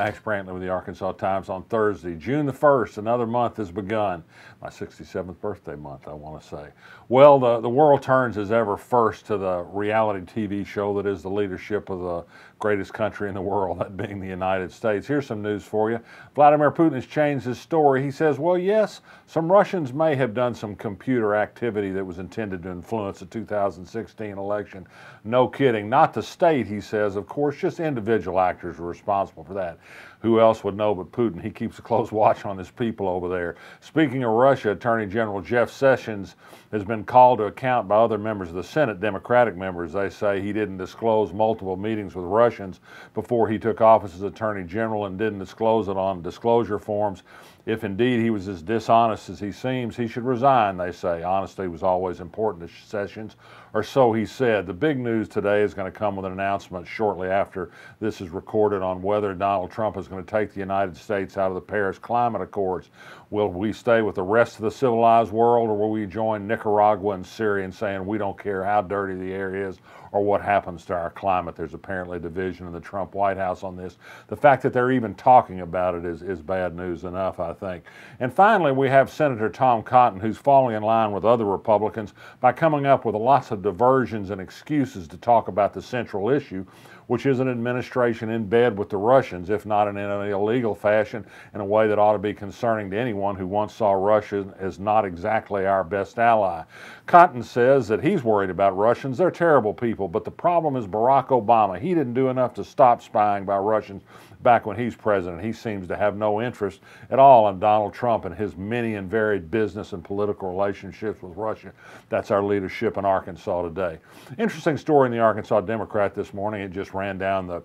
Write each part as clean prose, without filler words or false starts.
Max Brantley with the Arkansas Times on Thursday. June the 1st, another month has begun. My 67th birthday month, I want to say. Well, the world turns as ever first to the reality TV show that is the leadership of the greatest country in the world, that being the United States. Here's some news for you. Vladimir Putin has changed his story. He says, well, yes, some Russians may have done some computer activity that was intended to influence the 2016 election. No kidding. Not the state, he says, of course, just individual actors are responsible for that. Who else would know but Putin? He keeps a close watch on his people over there. Speaking of Russia, Attorney General Jeff Sessions has been called to account by other members of the Senate, Democratic members. They say he didn't disclose multiple meetings with Russians before he took office as Attorney General and didn't disclose it on disclosure forms. If indeed he was as dishonest as he seems, he should resign, they say. Honesty was always important to Sessions, or so he said. The big news today is going to come with an announcement shortly after this is recorded on whether Donald Trump is going to take the United States out of the Paris Climate Accords. Will we stay with the rest of the civilized world, or will we join Nicaragua and Syria in saying we don't care how dirty the air is or what happens to our climate? There's apparently a division in the Trump White House on this. The fact that they're even talking about it is bad news enough, I think. And finally, we have Senator Tom Cotton, who's falling in line with other Republicans by coming up with lots of diversions and excuses to talk about the central issue, which is an administration in bed with the Russians, if not in an illegal fashion, in a way that ought to be concerning to anyone who once saw Russia as not exactly our best ally. Cotton says that he's worried about Russians. They're terrible people, but the problem is Barack Obama. He didn't do enough to stop spying by Russians back when he's president. He seems to have no interest at all in Donald Trump and his many and varied business and political relationships with Russia. That's our leadership in Arkansas today. Interesting story in the Arkansas Democrat this morning. It just ran down the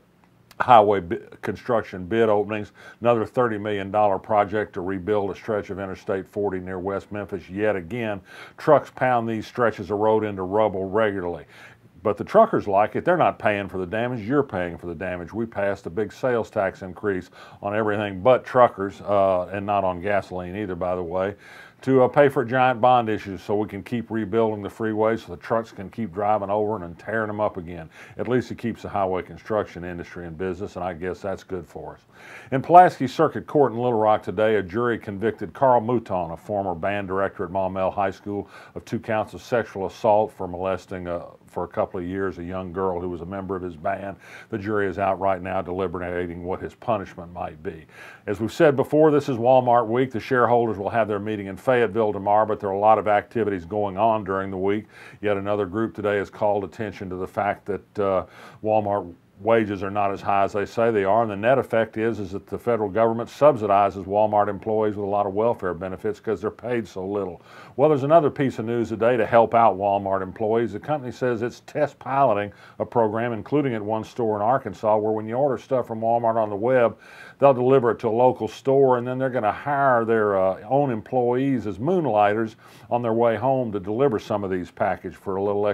highway construction bid openings. Another $30 million project to rebuild a stretch of Interstate 40 near West Memphis. Yet again, trucks pound these stretches of road into rubble regularly. But the truckers like it. They're not paying for the damage. You're paying for the damage. We passed a big sales tax increase on everything but truckers, and not on gasoline either, by the way, to pay for giant bond issues so we can keep rebuilding the freeways so the trucks can keep driving over and tearing them up again. At least it keeps the highway construction industry in business, and I guess that's good for us. In Pulaski Circuit Court in Little Rock today, a jury convicted Carl Mouton, a former band director at Maumelle High School, of 2 counts of sexual assault for molesting for a couple of years a young girl who was a member of his band. The jury is out right now deliberating what his punishment might be. As we've said before, this is Walmart week. The shareholders will have their meeting in Fayetteville tomorrow, but there are a lot of activities going on during the week. Yet another group today has called attention to the fact that Walmart wages are not as high as they say they are, and the net effect is that the federal government subsidizes Walmart employees with a lot of welfare benefits because they're paid so little. Well, there's another piece of news today to help out Walmart employees. The company says it's test piloting a program, including at one store in Arkansas, where when you order stuff from Walmart on the web, they'll deliver it to a local store, and then they're going to hire their own employees as moonlighters on their way home to deliver some of these packages for a little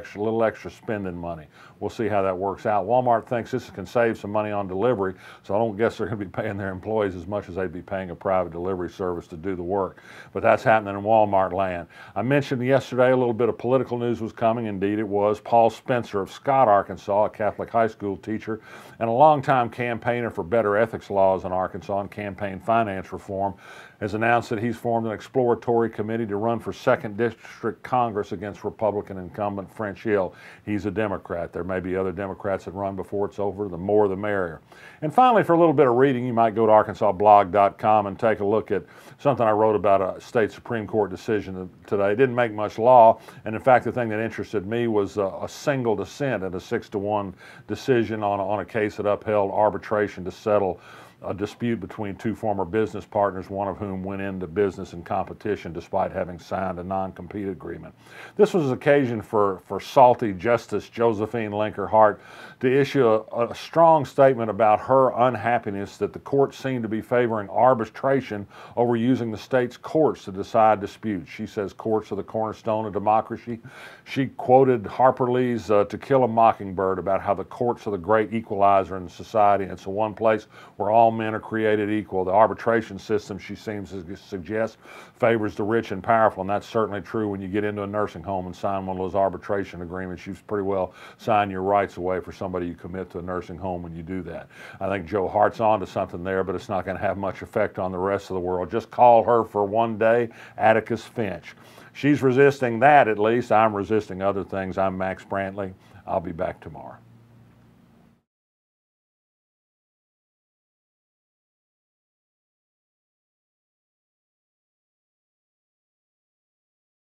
extra spending money. We'll see how that works out. Walmart thinks this can save some money on delivery, so I don't guess they're going to be paying their employees as much as they'd be paying a private delivery service to do the work. But that's happening in Walmart land. I mentioned yesterday a little bit of political news was coming. Indeed it was. Paul Spencer of Scott, Arkansas, a Catholic high school teacher and a longtime campaigner for better ethics laws in Arkansas and campaign finance reform, has announced that he's formed an exploratory committee to run for 2nd District Congress against Republican incumbent French Hill. He's a Democrat. There may be other Democrats that run before it's over. The more the merrier. And finally, for a little bit of reading, you might go to arkansasblog.com and take a look at something I wrote about a state Supreme Court decision today. It didn't make much law, and in fact the thing that interested me was a single dissent in a 6-1 decision on a case that upheld arbitration to settle a dispute between 2 former business partners, one of whom went into business in competition despite having signed a non-compete agreement. This was an occasion for salty Justice Josephine Linker Hart to issue a strong statement about her unhappiness that the courts seem to be favoring arbitration over using the state's courts to decide disputes. She says courts are the cornerstone of democracy. She quoted Harper Lee's To Kill a Mockingbird about how the courts are the great equalizer in society, and it's the one place where all all men are created equal. The arbitration system, she seems to suggest, favors the rich and powerful, and that's certainly true when you get into a nursing home and sign one of those arbitration agreements. You've pretty well signed your rights away for somebody you commit to a nursing home when you do that. I think Joe Hart's onto something there, but it's not going to have much effect on the rest of the world. Just call her for one day Atticus Finch. She's resisting that, at least. I'm resisting other things. I'm Max Brantley. I'll be back tomorrow.